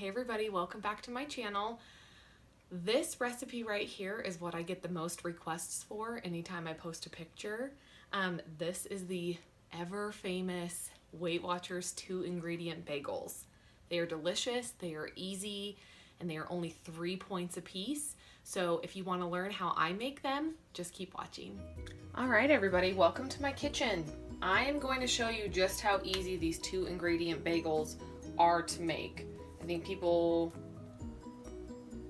Hey everybody, welcome back to my channel. This recipe right here is what I get the most requests for anytime I post a picture. This is the ever famous Weight Watchers 2-ingredient bagels. They are delicious, they are easy, and they are only 3 points a piece. So if you want to learn how I make them, just keep watching. All right everybody, welcome to my kitchen. I am going to show you just how easy these 2-ingredient bagels are to make. I think people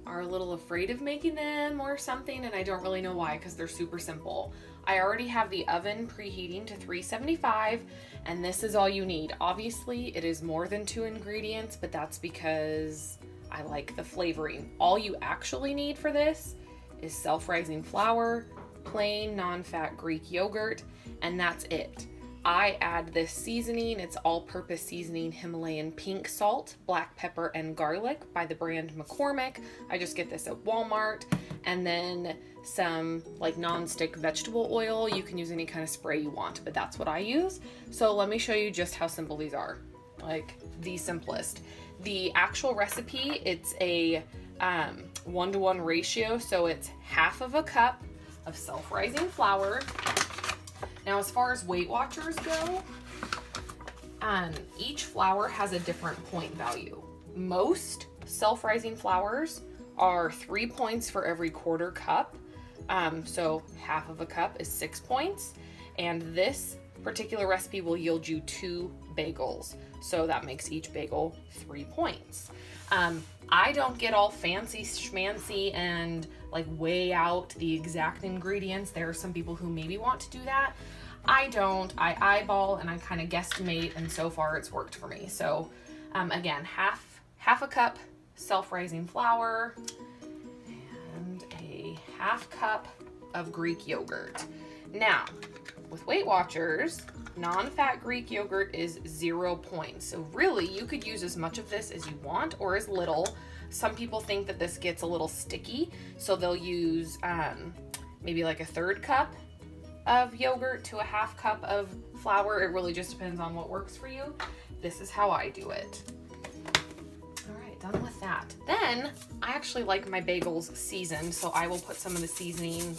are a little afraid of making them or something, and I don't really know why, because they're super simple. I already have the oven preheating to 375, and this is all you need. Obviously, it is more than 2 ingredients, but that's because I like the flavoring. All you actually need for this is self-rising flour, plain non-fat Greek yogurt, and that's it. I add this seasoning. It's all-purpose seasoning, Himalayan pink salt, black pepper, and garlic by the brand McCormick. I just get this at Walmart. And then some like non-stick vegetable oil. You can use any kind of spray you want, but that's what I use. So let me show you just how simple these are. Like the simplest. The actual recipe, it's a 1-to-1 ratio. So it's half of a cup of self-rising flour. Now, as far as Weight Watchers go, each flour has a different point value. Most self-rising flours are 3 points for every 1/4 cup. So half of a cup is 6 points. And this particular recipe will yield you 2 bagels. So that makes each bagel 3 points. I don't get all fancy schmancy and like weigh out the exact ingredients. There are some people who maybe want to do that. I don't. I eyeball and I kind of guesstimate, and so far it's worked for me. So again, half a cup self-rising flour and a half cup of Greek yogurt. Now, with Weight Watchers, non-fat Greek yogurt is 0 points. So really, you could use as much of this as you want or as little. Some people think that this gets a little sticky, so they'll use maybe like a 1/3 cup of yogurt to a half cup of flour. It really just depends on what works for you. This is how I do it. All right, done with that. Then I actually like my bagels seasoned, so I will put some of the seasoning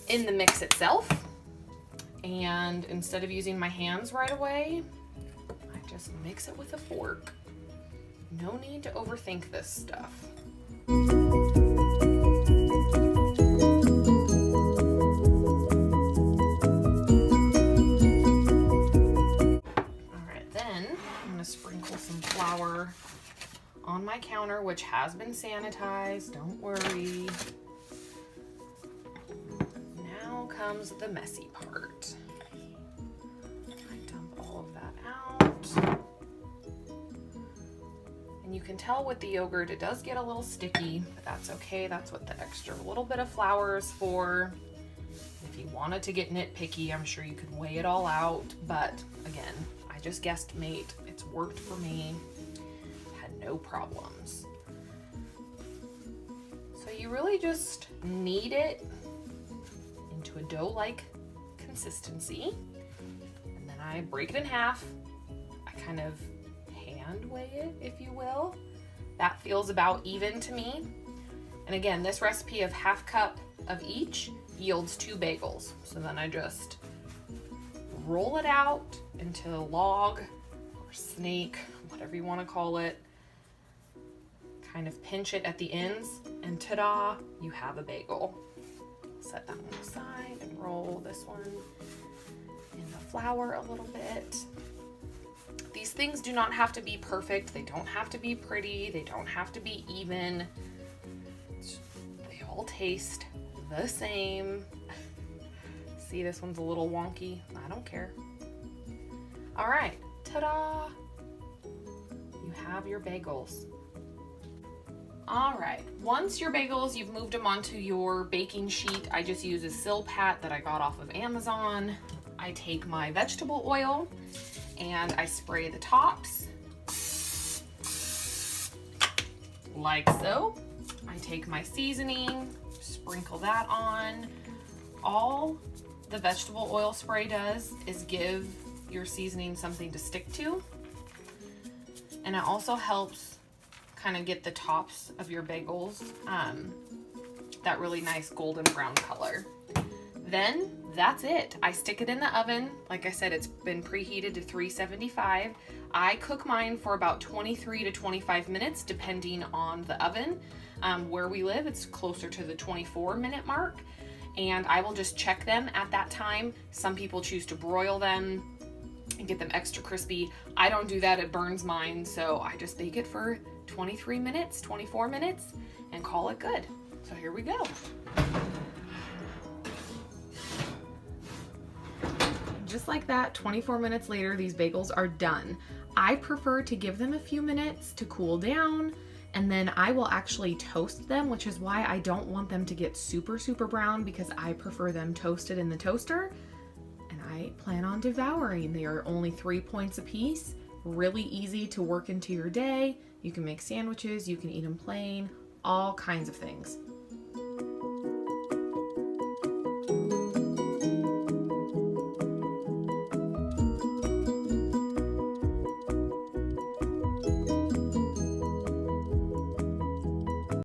in the mix itself. And instead of using my hands right away, I just mix it with a fork. No need to overthink this stuff. Sprinkle some flour on my counter, which has been sanitized, don't worry. Now comes the messy part. I dump all of that out. And you can tell with the yogurt, it does get a little sticky, but that's okay. That's what the extra little bit of flour is for. If you wanted to get nitpicky, I'm sure you could weigh it all out, but again, I just guesstimate. It's worked for me, had no problems. So you really just knead it into a dough-like consistency, and then I break it in half. I kind of hand weigh it, if you will. That feels about even to me. And again, this recipe of half cup of each yields 2 bagels. So then I just roll it out into a log or snake, whatever you want to call it. Kind of pinch it at the ends, and ta-da, you have a bagel. Set that one aside and roll this one in the flour a little bit. These things do not have to be perfect. They don't have to be pretty. They don't have to be even. They all taste the same. See, this one's a little wonky. I don't care. All right, ta-da! You have your bagels. All right, once your bagels, you've moved them onto your baking sheet. I just use a Silpat that I got off of Amazon. I take my vegetable oil and I spray the tops like so. I take my seasoning, sprinkle that on. All the vegetable oil spray does is give your seasoning something to stick to. And it also helps kind of get the tops of your bagels that really nice golden brown color. Then that's it. I stick it in the oven. Like I said, it's been preheated to 375. I cook mine for about 23 to 25 minutes, depending on the oven. Where we live, it's closer to the 24-minute mark. And I will just check them at that time. Some people choose to broil them and get them extra crispy. I don't do that, it burns mine. So I just bake it for 23 minutes, 24 minutes, and call it good. So here we go. Just like that, 24 minutes later, these bagels are done. I prefer to give them a few minutes to cool down, and then I will actually toast them, which is why I don't want them to get super, super brown, because I prefer them toasted in the toaster, and I plan on devouring. They are only 3 points a piece, really easy to work into your day. You can make sandwiches, you can eat them plain, all kinds of things.